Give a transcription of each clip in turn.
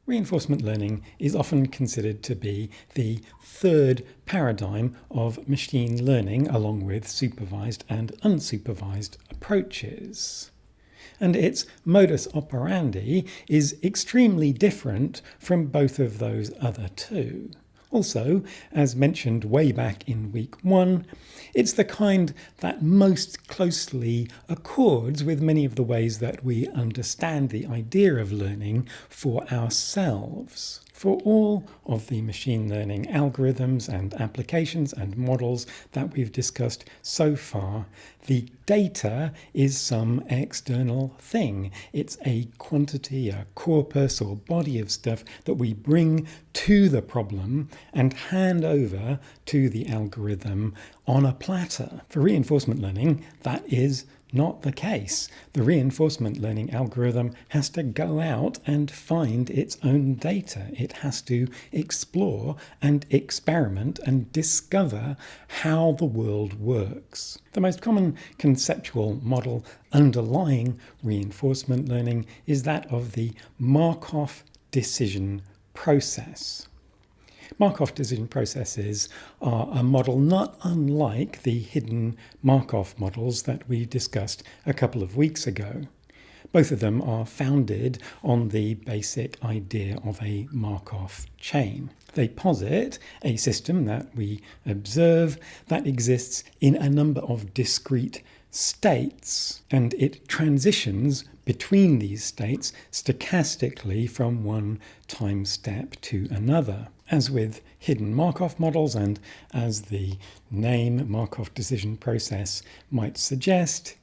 Reinforcement learning is often considered to be the third paradigm of machine learning, along with supervised and unsupervised approaches. And its modus operandi is extremely different from both of those other two. Also, as mentioned way back in week 1, it's the kind that most closely accords with many of the ways that we understand the idea of learning for ourselves. For all of the machine learning algorithms and applications and models that we've discussed so far, the data is some external thing. It's a quantity, a corpus or body of stuff that we bring to the problem and hand over to the algorithm on a platter. For reinforcement learning, that is not the case. The reinforcement learning algorithm has to go out and find its own data. It has to explore and experiment and discover how the world works. The most common conceptual model underlying reinforcement learning is that of the Markov decision process. Markov decision processes are a model not unlike the hidden Markov models that we discussed a couple of weeks ago. Both of them are founded on the basic idea of a Markov chain. They posit a system that we observe that exists in a number of discrete states, and it transitions between these states stochastically from one time step to another. As with hidden Markov models, and as the name Markov decision process might suggest,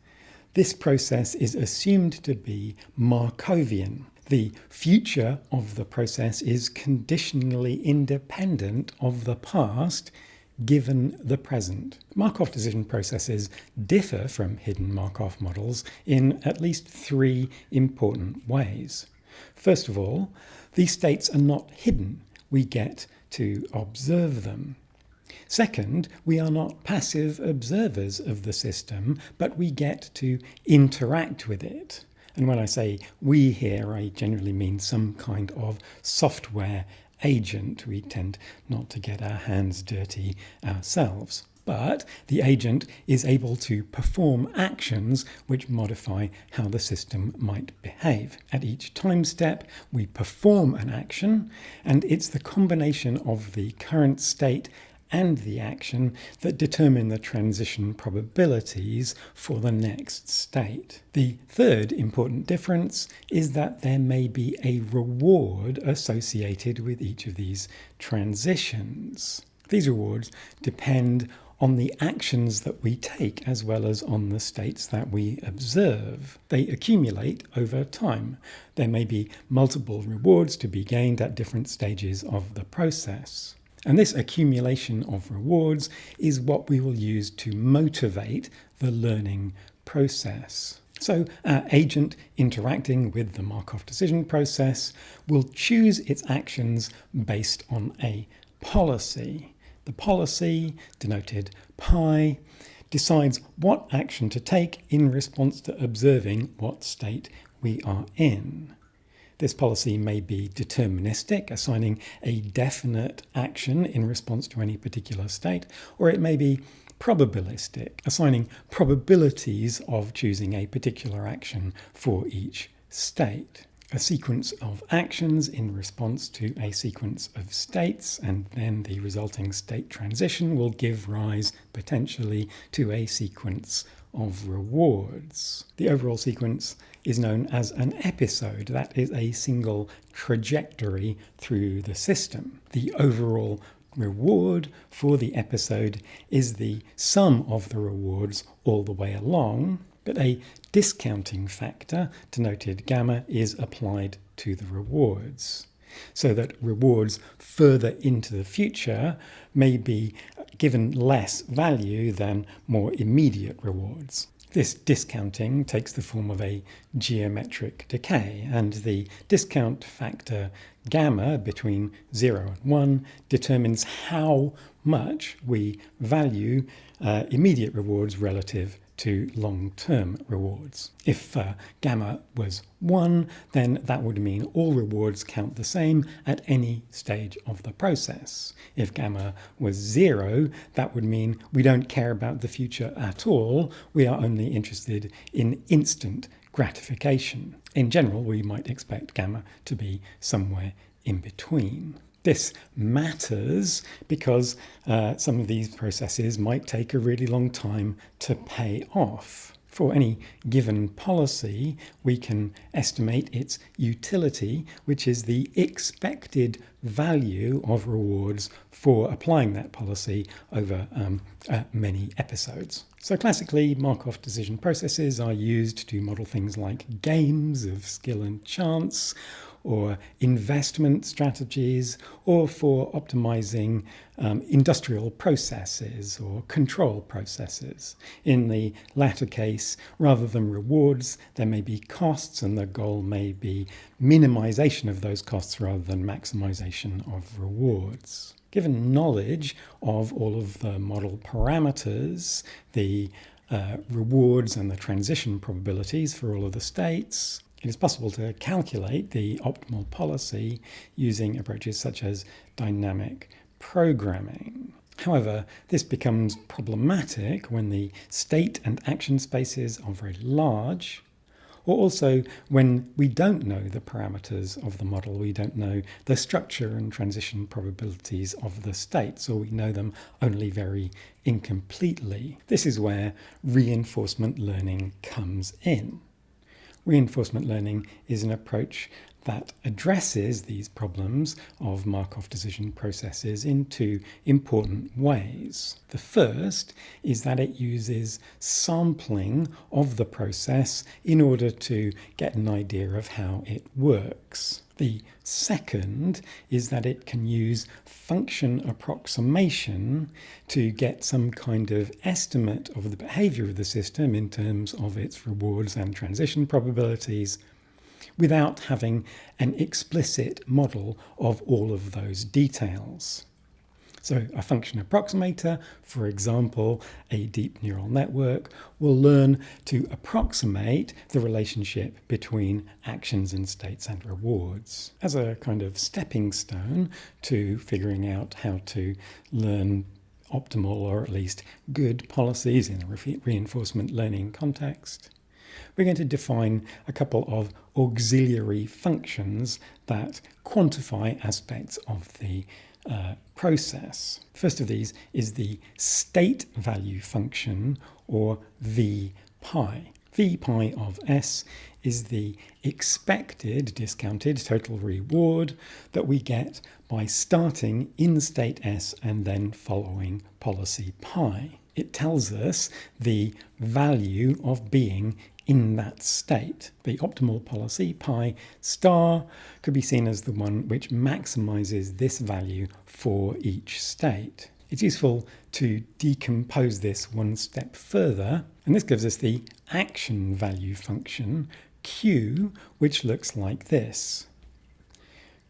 this process is assumed to be Markovian. The future of the process is conditionally independent of the past, given the present. Markov decision processes differ from hidden Markov models in at least 3 important ways. First of all, these states are not hidden. We get to observe them. Second, we are not passive observers of the system, but we get to interact with it. And when I say we here, I generally mean some kind of software agent. We tend not to get our hands dirty ourselves. But the agent is able to perform actions which modify how the system might behave. At each time step, we perform an action, and it's the combination of the current state and the action that determine the transition probabilities for the next state. The third important difference is that there may be a reward associated with each of these transitions. These rewards depend on the actions that we take as well as on the states that we observe. They accumulate over time. There may be multiple rewards to be gained at different stages of the process. And this accumulation of rewards is what we will use to motivate the learning process. So our agent interacting with the Markov decision process will choose its actions based on a policy. The policy, denoted pi, decides what action to take in response to observing what state we are in. This policy may be deterministic, assigning a definite action in response to any particular state, or it may be probabilistic, assigning probabilities of choosing a particular action for each state. A sequence of actions in response to a sequence of states, and then the resulting state transition will give rise potentially to a sequence of rewards. The overall sequence is known as an episode. That is a single trajectory through the system. The overall reward for the episode is the sum of the rewards all the way along, but a discounting factor, denoted gamma, is applied to the rewards, so that rewards further into the future may be given less value than more immediate rewards. This discounting takes the form of a geometric decay, and the discount factor gamma between 0 and 1 determines how much we value immediate rewards relative to long-term rewards. If gamma was 1, then that would mean all rewards count the same at any stage of the process. If gamma was 0, that would mean we don't care about the future at all. We are only interested in instant gratification. In general, we might expect gamma to be somewhere in between. This matters because some of these processes might take a really long time to pay off. For any given policy, we can estimate its utility, which is the expected value of rewards for applying that policy over many episodes. So classically, Markov decision processes are used to model things like games of skill and chance, or investment strategies, or for optimizing industrial processes or control processes. In the latter case, rather than rewards, there may be costs, and the goal may be minimization of those costs rather than maximization of rewards. Given knowledge of all of the model parameters, the rewards and the transition probabilities for all of the states, it is possible to calculate the optimal policy using approaches such as dynamic programming. However, this becomes problematic when the state and action spaces are very large, or also when we don't know the parameters of the model, we don't know the structure and transition probabilities of the states, or we know them only very incompletely. This is where reinforcement learning comes in. Reinforcement learning is an approach that addresses these problems of Markov decision processes in two important ways. The first is that it uses sampling of the process in order to get an idea of how it works. The second is that it can use function approximation to get some kind of estimate of the behavior of the system in terms of its rewards and transition probabilities, without having an explicit model of all of those details. So a function approximator, for example, a deep neural network, will learn to approximate the relationship between actions and states and rewards as a kind of stepping stone to figuring out how to learn optimal or at least good policies in a reinforcement learning context. We're going to define a couple of auxiliary functions that quantify aspects of the process. First of these is the state value function, or v_pi. v_pi of s is the expected discounted total reward that we get by starting in state s and then following policy pi. It tells us the value of being in that state. The optimal policy, pi star, could be seen as the one which maximizes this value for each state. It's useful to decompose this one step further, and this gives us the action value function, q, which looks like this.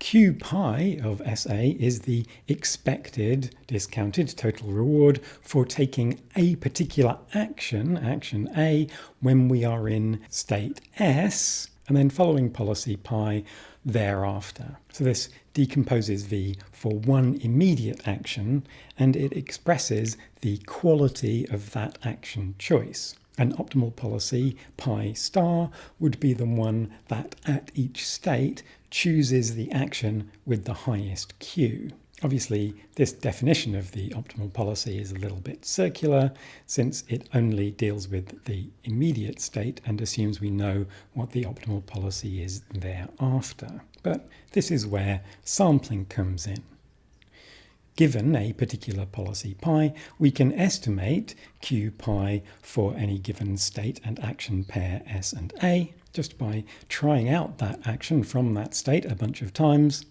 Q pi of SA is the expected discounted total reward for taking a particular action, action A, when we are in state S, and then following policy pi thereafter. So this decomposes V for one immediate action, and it expresses the quality of that action choice. An optimal policy, pi star, would be the one that at each state chooses the action with the highest Q. Obviously, this definition of the optimal policy is a little bit circular, since it only deals with the immediate state and assumes we know what the optimal policy is thereafter. But this is where sampling comes in. Given a particular policy pi, we can estimate q pi for any given state and action pair S and A just by trying out that action from that state a bunch of times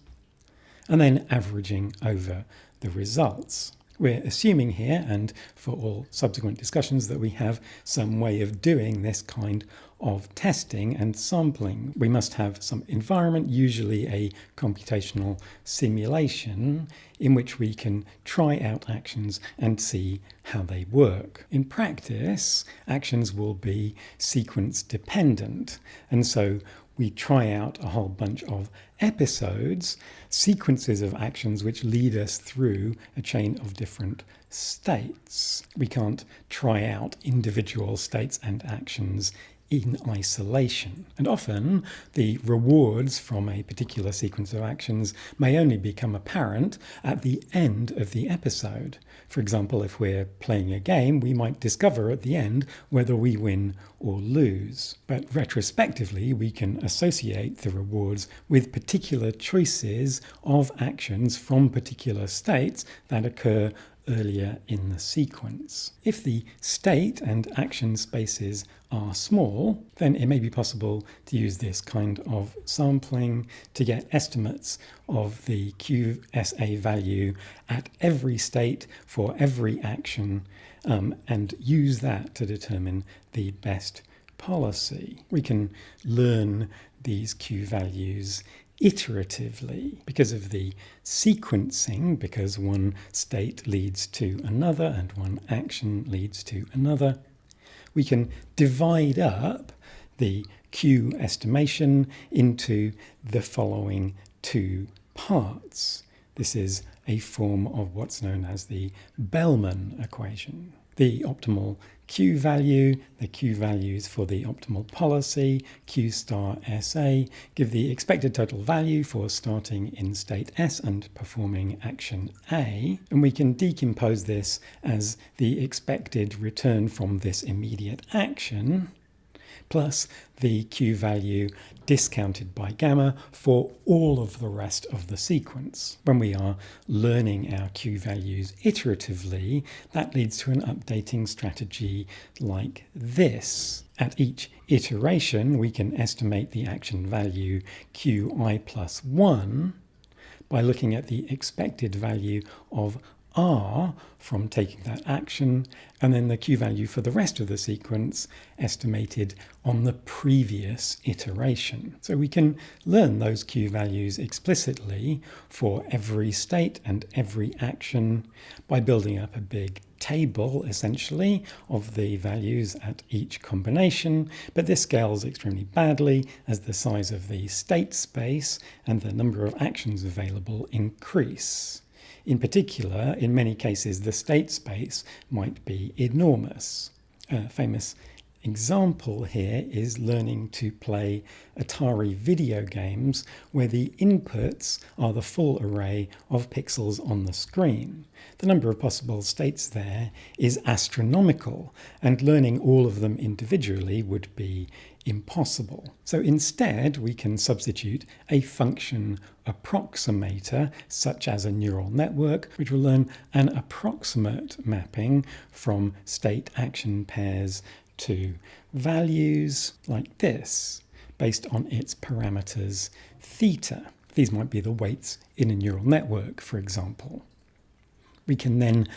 and then averaging over the results. We're assuming here, and for all subsequent discussions, that we have some way of doing this kind of testing and sampling. We must have some environment, usually a computational simulation, in which we can try out actions and see how they work. In practice, actions will be sequence dependent, and so we try out a whole bunch of episodes, sequences of actions which lead us through a chain of different states. We can't try out individual states and actions in isolation. And often the rewards from a particular sequence of actions may only become apparent at the end of the episode. For example, if we're playing a game, we might discover at the end whether we win or lose. But retrospectively, we can associate the rewards with particular choices of actions from particular states that occur earlier in the sequence. If the state and action spaces are small, then it may be possible to use this kind of sampling to get estimates of the QSA value at every state for every action, and use that to determine the best policy. We can learn these Q values iteratively because of the sequencing, because one state leads to another and one action leads to another. We can divide up the Q estimation into the following two parts. This is a form of what's known as the Bellman equation. The optimal Q value, the Q values for the optimal policy, Q star SA, give the expected total value for starting in state S and performing action A. And we can decompose this as the expected return from this immediate action, plus the Q value discounted by gamma for all of the rest of the sequence. When we are learning our Q values iteratively, that leads to an updating strategy like this. At each iteration, we can estimate the action value Qi plus 1 by looking at the expected value of R from taking that action, and then the Q value for the rest of the sequence estimated on the previous iteration. So we can learn those Q values explicitly for every state and every action by building up a big table, essentially, of the values at each combination, but this scales extremely badly as the size of the state space and the number of actions available increase. In particular, in many cases, the state space might be enormous. A famous example here is learning to play Atari video games where the inputs are the full array of pixels on the screen. The number of possible states there is astronomical, and learning all of them individually would be impossible. So instead, we can substitute a function approximator, such as a neural network, which will learn an approximate mapping from state action pairs to values like this, based on its parameters theta. These might be the weights in a neural network, for example. We can then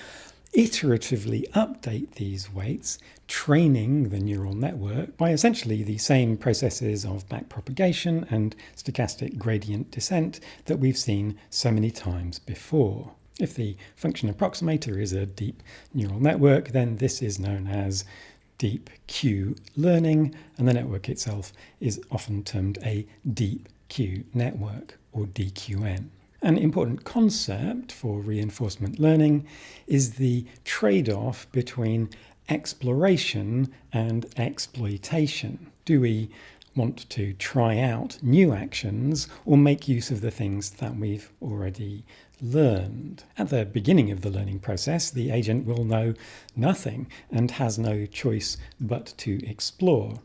iteratively update these weights, training the neural network by essentially the same processes of backpropagation and stochastic gradient descent that we've seen so many times before. If the function approximator is a deep neural network, then this is known as deep Q learning, and the network itself is often termed a deep Q network, or DQN. An important concept for reinforcement learning is the trade-off between exploration and exploitation. Do we want to try out new actions or make use of the things that we've already learned? At the beginning of the learning process, the agent will know nothing and has no choice but to explore.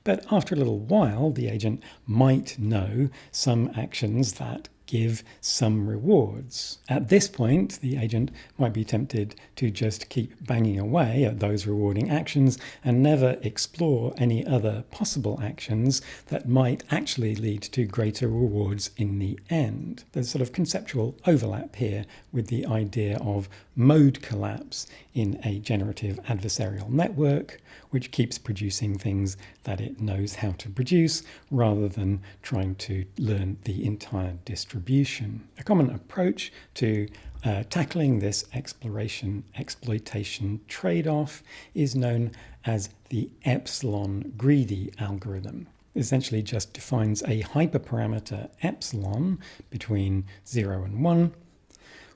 But after a little while, the agent might know some actions that give some rewards. At this point, the agent might be tempted to just keep banging away at those rewarding actions and never explore any other possible actions that might actually lead to greater rewards in the end. There's sort of conceptual overlap here with the idea of mode collapse in a generative adversarial network, which keeps producing things that it knows how to produce rather than trying to learn the entire distribution. A common approach to tackling this exploration-exploitation trade-off is known as the epsilon greedy algorithm. It essentially just defines a hyperparameter epsilon between 0 and 1,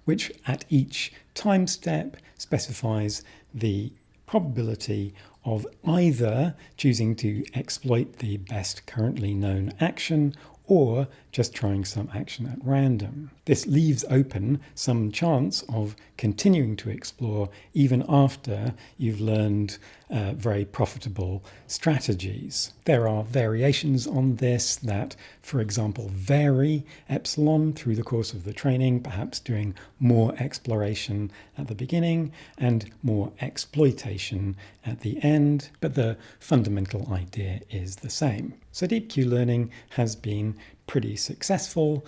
which at each time step specifies the probability of either choosing to exploit the best currently known action or just trying some action at random. This leaves open some chance of continuing to explore even after you've learned very profitable strategies. There are variations on this that, for example, vary epsilon through the course of the training, perhaps doing more exploration at the beginning and more exploitation at the end, but the fundamental idea is the same. So DeepQ learning has been pretty successful.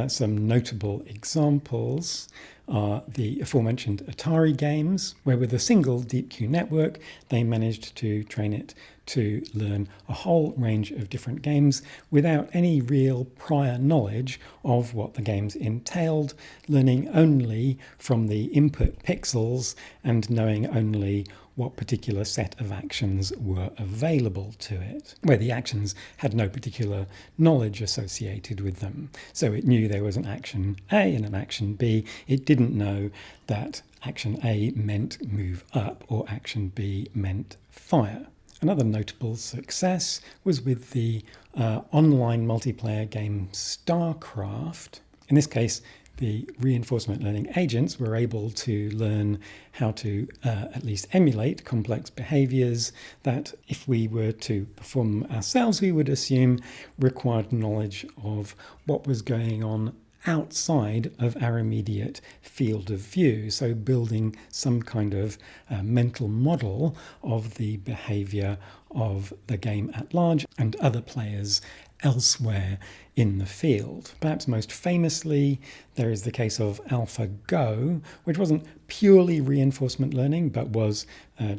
Some notable examples are the aforementioned Atari games, where with a single DeepQ network, they managed to train it to learn a whole range of different games without any real prior knowledge of what the games entailed, learning only from the input pixels and knowing only what particular set of actions were available to it, where the actions had no particular knowledge associated with them. So it knew there was an action A and an action B. It didn't know that action A meant move up or action B meant fire. Another notable success was with the online multiplayer game StarCraft. In this case, the reinforcement learning agents were able to learn how to at least emulate complex behaviors that, if we were to perform them ourselves, we would assume required knowledge of what was going on outside of our immediate field of view. So building some kind of mental model of the behavior of the game at large and other players elsewhere in the field. Perhaps most famously, there is the case of AlphaGo, which wasn't purely reinforcement learning, but was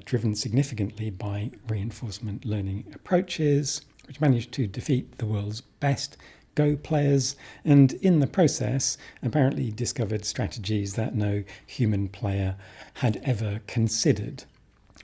driven significantly by reinforcement learning approaches, which managed to defeat the world's best Go players, and in the process apparently discovered strategies that no human player had ever considered.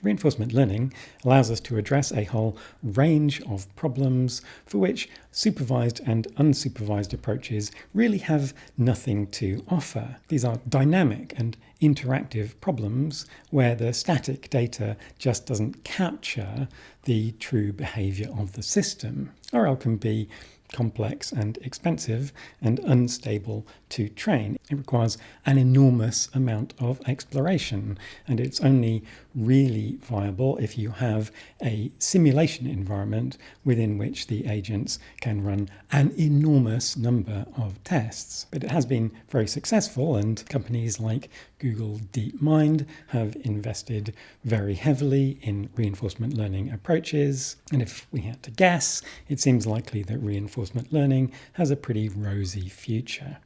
Reinforcement learning allows us to address a whole range of problems for which supervised and unsupervised approaches really have nothing to offer. These are dynamic and interactive problems where the static data just doesn't capture the true behavior of the system. RL can be complex and expensive and unstable to train. It requires an enormous amount of exploration, and it's only really viable if you have a simulation environment within which the agents can run an enormous number of tests. But it has been very successful, and companies like Google DeepMind have invested very heavily in reinforcement learning approaches. And if we had to guess, it seems likely that reinforcement learning has a pretty rosy future.